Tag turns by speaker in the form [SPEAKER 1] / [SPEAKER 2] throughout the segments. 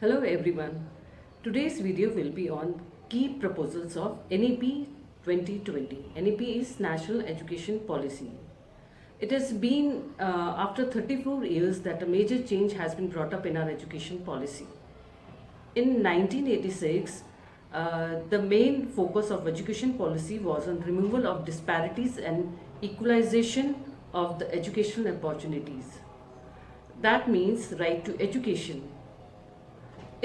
[SPEAKER 1] Hello everyone. Today's video will be on key proposals of NEP 2020. NEP is National Education Policy. It has been after 34 years that a major change has been brought up in our education policy. In 1986, the main focus of education policy was on removal of disparities and equalization of the educational opportunities. That means right to education.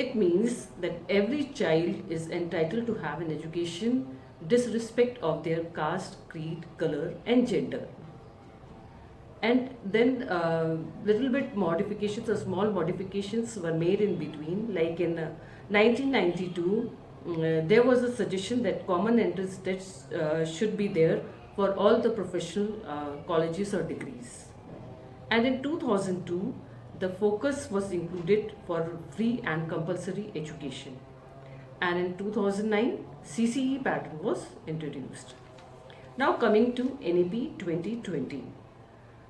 [SPEAKER 1] It means that every child is entitled to have an education disrespect of their caste, creed, color and gender. And then little bit modifications or small modifications were made in between, like in 1992 there was a suggestion that common entrance tests should be there for all the professional colleges or degrees. And in 2002, the focus was included for free and compulsory education. And in 2009, CCE pattern was introduced. Now coming to NEP 2020.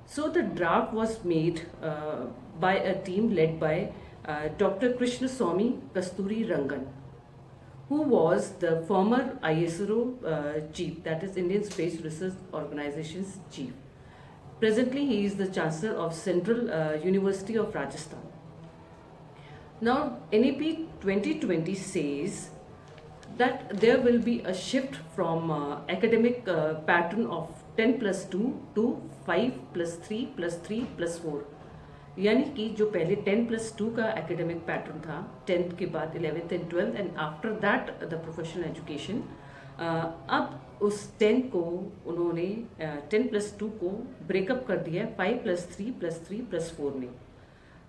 [SPEAKER 1] So the draft was made by a team led by Dr. Krishnaswamy Kasturi Rangan, who was the former ISRO chief, that is Indian Space Research Organization's chief. Presently, he is the Chancellor of Central University of Rajasthan. Now, NEP 2020 says that there will be a shift from academic pattern of 10 plus 2 to 5 plus 3 plus 3 plus 4. यानी कि जो पहले 10 plus 2 का academic pattern था, 10th के बाद 11th and 12th and after that the professional education, अब उस 10 को उन्होंने 10 प्लस 2 को ब्रेकअप कर दिया है 5 प्लस 3 प्लस 3 प्लस 4 में.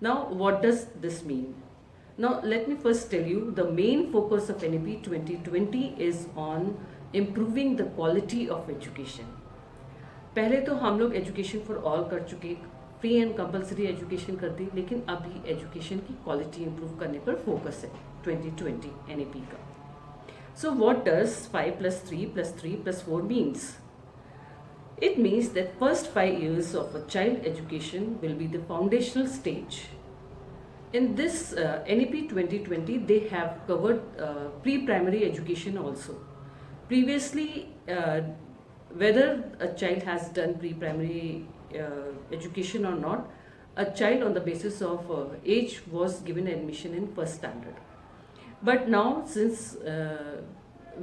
[SPEAKER 1] Now what does this mean? Now, let me first tell you the main focus of NEP 2020 is on improving the quality of education. पहले तो हम लोग एजुकेशन फॉर ऑल कर चुके, फ्री एंड कंपलसरी एजुकेशन कर दी, लेकिन अभी एजुकेशन की क्वालिटी इंप्रूव करने पर फोकस है 2020 NEP का. So what does 5 plus 3 plus 3 plus 4 means? It means that first 5 years of a child education will be the foundational stage. In this NEP 2020, they have covered pre-primary education also. Previously, whether a child has done pre-primary education or not, a child on the basis of age was given admission in first standard. But now, since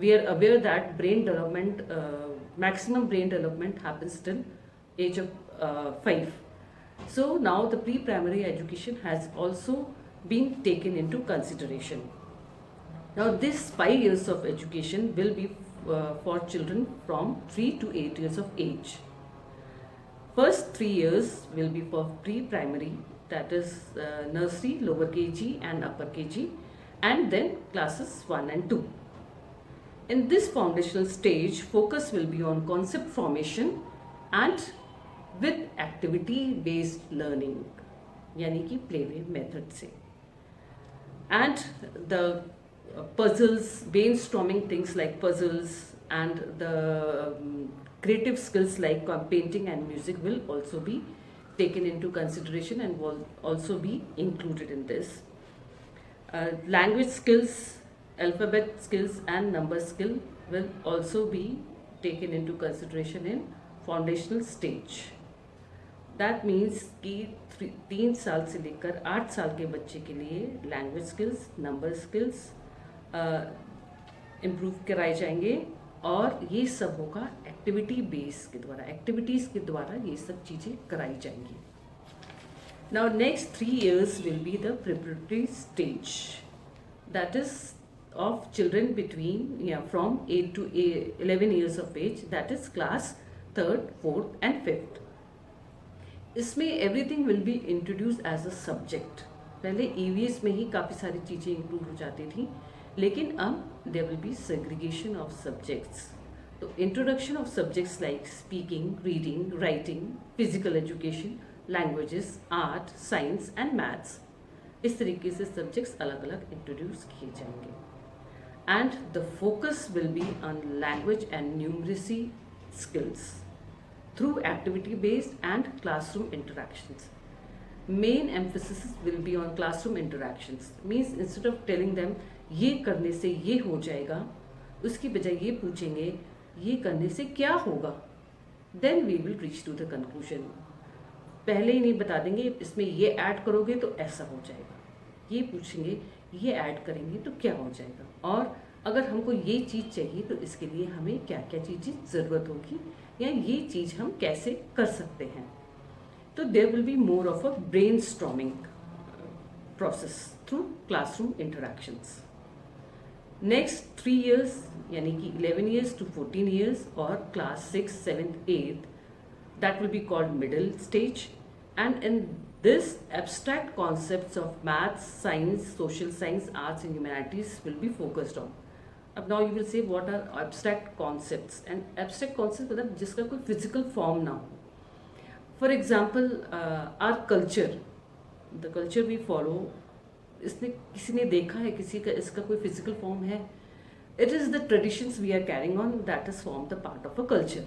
[SPEAKER 1] we are aware that brain development, maximum brain development happens till age of 5. So now the pre-primary education has also been taken into consideration. Now this 5 years of education will be for children from 3 to 8 years of age. First 3 years will be for pre-primary, that is nursery, lower KG and upper KG, and then classes 1 and 2. In this foundational stage, focus will be on concept formation and with activity based learning, यानी कि playway method से, and the puzzles, brainstorming things like puzzles and the creative skills like painting and music will also be taken into consideration and will also be included in this. Language skills, alphabet skills and number skill will also be taken into consideration in foundational stage. That means कि 3 साल से लेकर 8 साल के बच्चे के लिए language skills, number skills improve कराए जाएंगे, और ये सब होगा एक्टिविटी बेस के द्वारा, एक्टिविटीज़ के द्वारा ये सब चीज़ें कराई जाएंगी. Now next 3 years will be the preparatory stage, that is of children between from 8 to 11 years of age, that is class 3rd, 4th and 5th. इसमें everything will be introduce as a subject. पहले EVS में ही काफ़ी सारी चीज़ें include हो जाती थी, लेकिन अब there will be segregation of subjects. तो introduction of subjects like speaking, reading, writing, physical education, languages, art, science and maths, इस तरीके से सब्जेक्ट्स अलग अलग इंट्रोड्यूस किए जाएंगे. And the focus will be on language and numeracy skills through activity based and classroom interactions. Main emphasis will be on classroom interactions, means instead of telling them ये करने से ये हो जाएगा, उसकी बजाय ये पूछेंगे ये करने से क्या होगा, then we will reach to the conclusion. पहले ही नहीं बता देंगे इसमें ये ऐड करोगे तो ऐसा हो जाएगा, ये पूछेंगे ये ऐड करेंगे तो क्या हो जाएगा, और अगर हमको ये चीज़ चाहिए तो इसके लिए हमें क्या क्या चीज़ ज़रूरत होगी या ये चीज़ हम कैसे कर सकते हैं। तो there will be more of a brainstorming process through classroom interactions. Next 3 years यानी कि 11 years to 14 years और class 6, 7th, 8th, that will be called middle stage, and in this abstract concepts of maths, science, social science, arts and humanities will be focused on. अब now you will say what are abstract concepts, and abstract concepts मतलब जिसका कोई physical form ना हो। For example, our culture, the culture we follow, इसने किसी ने देखा है किसी का इसका कोई फिजिकल फॉर्म है? It is the traditions we are carrying on that is form the part of a culture.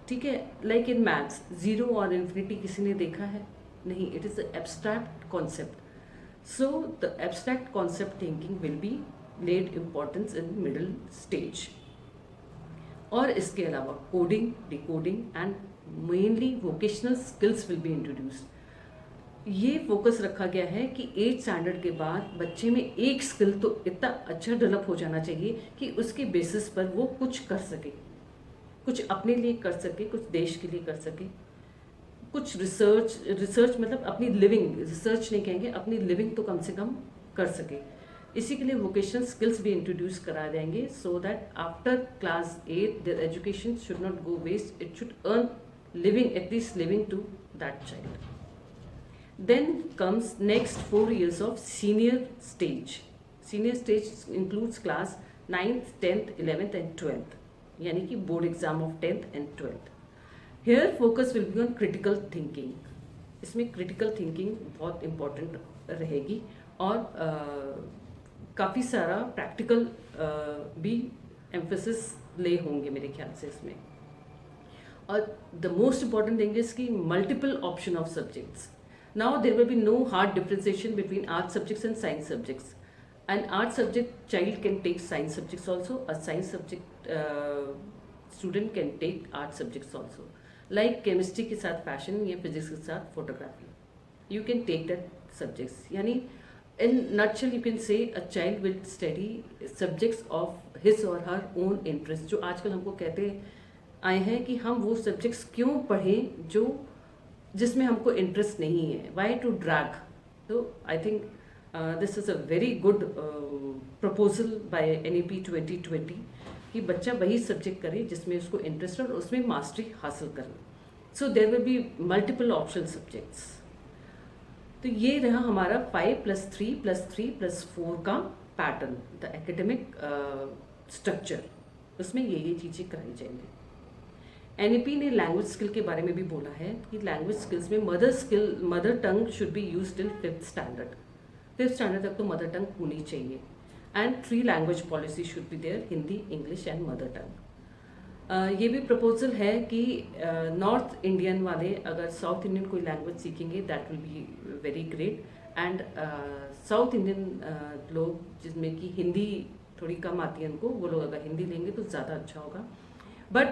[SPEAKER 1] ठीक है, लाइक इन मैथ्स जीरो और इन्फिनिटी किसी ने देखा है? नहीं, it is the abstract concept. So the abstract concept thinking will be led importance in middle stage. और इसके अलावा coding, decoding and mainly vocational skills will be introduced. ये फोकस रखा गया है कि 8th स्टैंडर्ड के बाद बच्चे में एक स्किल तो इतना अच्छा डेवलप हो जाना चाहिए कि उसके बेसिस पर वो कुछ कर सके, कुछ अपने लिए कर सके, कुछ देश के लिए कर सके, कुछ रिसर्च मतलब अपनी लिविंग, रिसर्च नहीं कहेंगे, अपनी लिविंग तो कम से कम कर सके। इसी के लिए वोकेशनल स्किल्स भी इंट्रोड्यूस करा देंगे, so that after class 8 their education should not go waste, it should earn living, at least living to that child. Then comes next 4 years of senior stage. Senior stage includes class 9th, 10th, 11th and 12th, यानी कि board exam of 10th and 12th. Here focus will be on critical thinking. इसमें critical thinking बहुत important रहेगी और काफ़ी सारा practical भी emphasis ले होंगे मेरे ख्याल से इसमें। और the most important thing is कि multiple option of subjects. Now there will be no hard differentiation between art subjects and science subjects. An art subject child can take science subjects also. A science subject student can take art subjects also. Like chemistry के साथ fashion या physics के साथ photography. You can take that subjects. यानी in nutshell you can say a child will study subjects of his or her own interest. जो आजकल हमको कहते आए हैं कि हम वो subjects क्यों पढ़ें जो जिसमें हमको इंटरेस्ट नहीं है, वाई टू ड्रैग। तो I think this is a very good proposal by NEP 2020 कि बच्चा वही सब्जेक्ट करे जिसमें उसको इंटरेस्ट है और उसमें मास्टरी हासिल करे। So there will be multiple option subjects. तो ये रहा हमारा 5+3+3+4 का पैटर्न, द एकेडमिक स्ट्रक्चर। उसमें ये चीज़ें कराई जाएंगी। NEP ने लैंग्वेज स्किल के बारे में भी बोला है कि लैंग्वेज स्किल्स में mother tongue should be use till 5th standard. 5th standard तक तो मदर टंग होनी चाहिए। And 3 language policy should be there, Hindi, English and mother tongue. ये भी प्रपोजल है कि नॉर्थ इंडियन वाले अगर साउथ इंडियन कोई लैंग्वेज सीखेंगे that will be very great. And south Indian लोग जिसमें कि हिंदी थोड़ी कम आती है उनको, वो लोग अगर हिंदी लेंगे तो ज़्यादा अच्छा होगा। But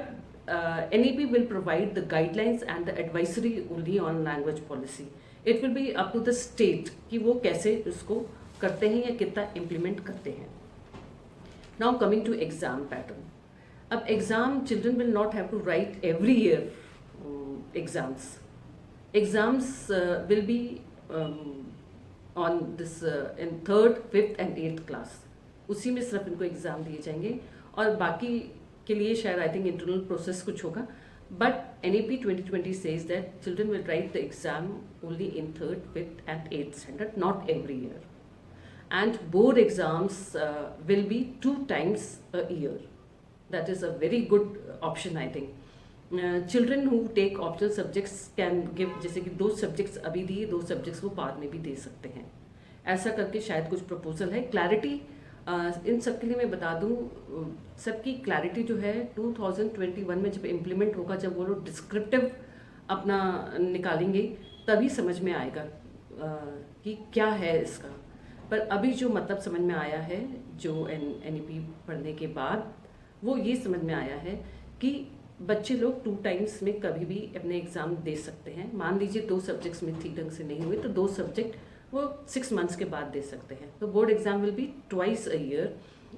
[SPEAKER 1] NEP will provide the guidelines and the advisory only on language policy. It will be up to the state कि वो कैसे उसको करते हैं या कितना implement करते हैं। Now coming to exam pattern. अब exam children will not have to write every year exams. Exams will be on this in 3rd, 5th and 8th class. उसी में सिर्फ इनको एग्ज़ाम दिए जाएंगे और बाकी के लिए शायद आई थिंक इंटरनल प्रोसेस कुछ होगा। But NEP 2020 says that children will write the exam only in 3rd, 5th and 8th standard, not every year. And board exams will be 2 times a year. That is a very good option I think. Children who take optional subjects can give, जैसे कि 2 subjects अभी दिए, 2 subjects वो बाद में भी दे सकते हैं। ऐसा करके शायद कुछ प्रपोजल है। क्लैरिटी इन सब के लिए मैं बता दूं, सबकी क्लैरिटी जो है 2021 में जब इम्प्लीमेंट होगा, जब वो लोग डिस्क्रिप्टिव अपना निकालेंगे तभी समझ में आएगा कि क्या है इसका। पर अभी जो मतलब समझ में आया है जो NEP पढ़ने के बाद, वो ये समझ में आया है कि बच्चे लोग 2 टाइम्स में कभी भी अपने एग्ज़ाम दे सकते हैं। मान लीजिए 2 सब्जेक्ट्स में ठीक ढंग से नहीं हुए तो 2 सब्जेक्ट वो 6 मंथ्स के बाद दे सकते हैं। तो board exam will be twice a year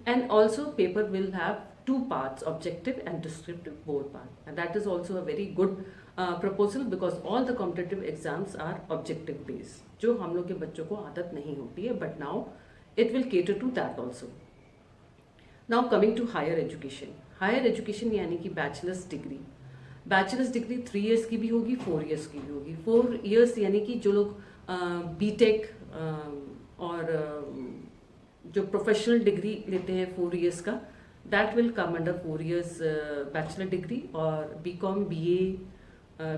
[SPEAKER 1] and also paper will have 2 parts, objective and descriptive board part, and that is also a very good proposal because all the competitive exams are objective based, जो हम लोग के बच्चों को आदत नहीं होती है, but now it will cater to that also. Now coming to higher education. Higher education यानी कि bachelors degree. Bachelors degree 3 years की भी होगी, 4 इयर्स की भी होगी। 4 इयर्स यानी कि जो लोग बीटेक और जो प्रोफेशनल डिग्री लेते हैं 4 इयर्स का, that will come under 4 years bachelor degree, और BCom BA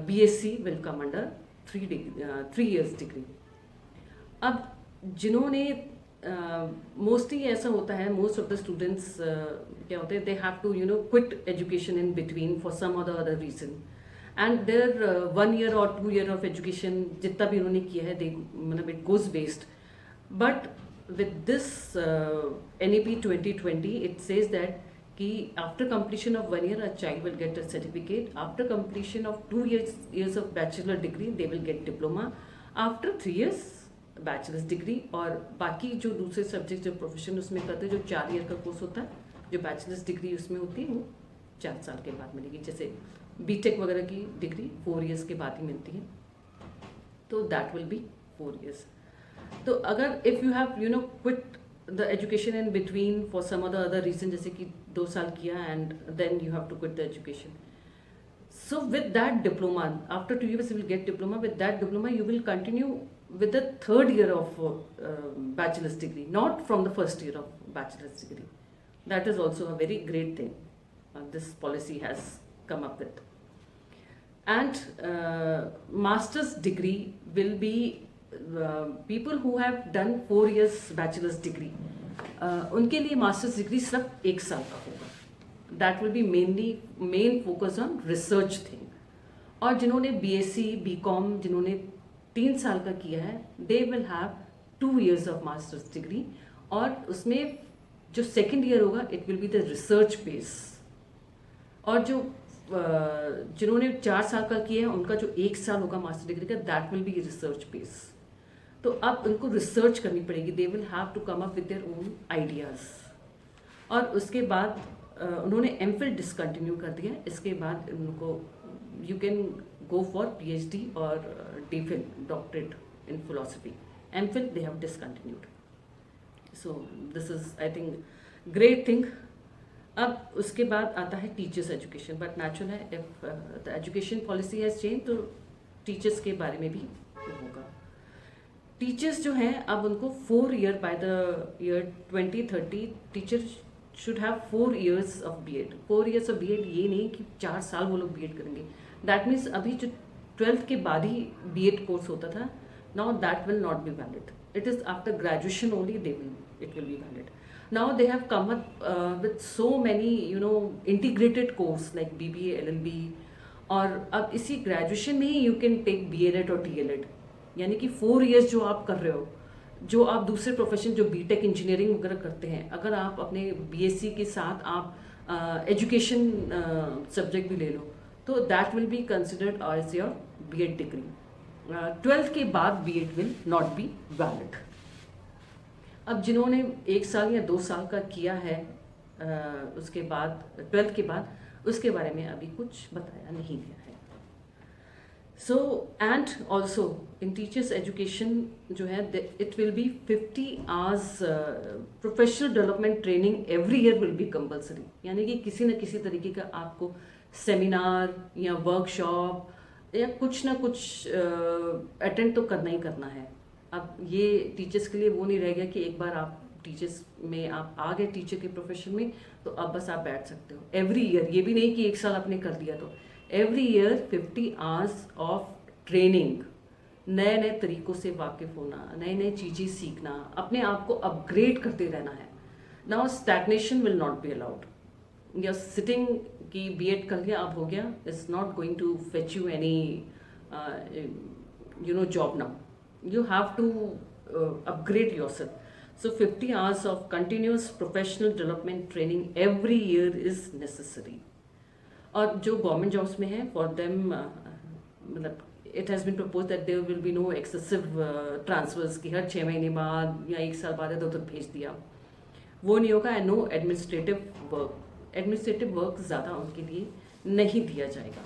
[SPEAKER 1] BSc will come under 3 years degree. अब जिन्होंने मोस्टली ऐसा होता है, मोस्ट ऑफ द स्टूडेंट्स क्या होते हैं, they have to quit education in between for some और the other reason, and there 1 year और 2 ईयर ऑफ एजुकेशन जितना भी उन्होंने किया है, मतलब it goes waste. But with this NEP 2020 it says that कि after completion of 1 year a child will get a certificate, after completion of 2 years of bachelor degree they will get diploma, after 3 years bachelor's degree, और बाकी जो दूसरे subject जो profession उसमें करते हैं, जो 4 ईयर का कोर्स होता है, जो बैचलर्स डिग्री उसमें होती है वो 4 साल के बाद मिलेगी। जैसे बीटेक वगैरह की डिग्री 4 इयर्स के बाद ही मिलती है, तो दैट विल बी 4 इयर्स। तो अगर if you have quit the education in between for some other reason, जैसे कि 2 साल किया and then you have to quit the education, so with that diploma, after 2 years you will get diploma, with that diploma you will continue with the 3rd year of bachelor's degree, not from the 1st year of bachelor's degree. That is also a very great thing this policy has come up with. And master's degree will be people who have done 4 years bachelor's degree, उनके लिए masters degree सिर्फ 1 साल का होगा। That will B main focus on research thing. और जिन्होंने BSc BCom जिन्होंने 3 साल का किया है, दे will have 2 years of masters degree, और उसमें जो 2nd ईयर होगा it will be the research base. और जो जिन्होंने 4 साल का किया है उनका जो 1 साल होगा मास्टर डिग्री का, that will be research base. तो अब उनको रिसर्च करनी पड़ेगी, they will have to come up with their own ideas. और उसके बाद उन्होंने MPhil डिसकंटिन्यू कर दिया। इसके बाद उनको you can go for PhD और DPhil, doctorate in philosophy. MPhil they have discontinued. So this is I think great thing. अब उसके बाद आता है टीचर्स एजुकेशन, बट नेचुरल है if the education policy has change तो टीचर्स के बारे में भी होगा। टीचर्स जो हैं अब उनको 4 year by the year 2030 teacher should have 4 years of B.Ed। 4 years of B.Ed ये नहीं कि 4 साल वो लोग B.Ed करेंगे। दैट मीन्स अभी जो 12th के बाद ही B.Ed कोर्स होता था, now that will not be valid. It is after graduation only it will be valid. Now they have come up with so many integrated course like BBA LLB, और अब इसी graduation में ही you can take B.Ed और DLED, यानी कि 4 years जो आप कर रहे हो, जो आप दूसरे प्रोफेशन जो बीटेक इंजीनियरिंग वगैरह करते हैं, अगर आप अपने BSc के साथ आप एजुकेशन सब्जेक्ट भी ले लो तो that will be considered as your B.Ed degree. 12th के बाद B.Ed will not be valid. अब जिन्होंने 1 साल या 2 साल का किया है उसके बाद 12th के बाद, उसके बारे में अभी कुछ बताया नहीं गया है। So and also in teachers education जो है, it will be 50 hours professional development training every year will be compulsory, यानी कि किसी न किसी तरीके का आपको सेमिनार या वर्कशॉप या कुछ ना कुछ अटेंड तो करना ही करना है। अब ये टीचर्स के लिए वो नहीं रह गया कि एक बार आप टीचर्स में आप आ गए टीचर के प्रोफेशन में तो अब बस आप बैठ सकते हो। एवरी ईयर, ये भी नहीं कि 1 साल आपने कर दिया तो every year 50 hours of training, नए नए तरीक़ों से वाकिफ़ होना, नई नई चीज़ें सीखना, अपने आप को अपग्रेड करते रहना है। Now stagnation will not be allowed. या सिटिंग की B.Ed कर लिया अब हो गया, it's not going to fetch you any job now. You have to upgrade yourself. So 50 hours of continuous professional development training every year is necessary. और जो government jobs में है फॉर देम मतलब it has been propose that there will be no excessive transfers कि हर 6 महीने बाद या 1 साल बाद इधर उधर भेज दिया, वो नहीं होगा. एंड नो एडमिनिस्ट्रेटिव वर्क ज़्यादा उनके लिए नहीं दिया जाएगा.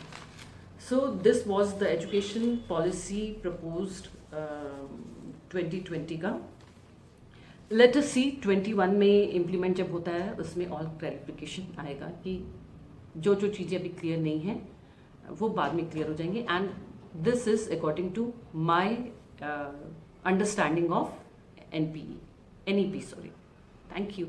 [SPEAKER 1] So this was the education policy proposed 2020 का. लेट अस सी 21 में इम्प्लीमेंट जब होता है उसमें और क्लैरिफिकेशन आएगा कि जो चीज़ें अभी क्लियर नहीं हैं वो बाद में क्लियर हो जाएंगे. And this is according to my understanding of NPE, NEP, sorry. Thank you.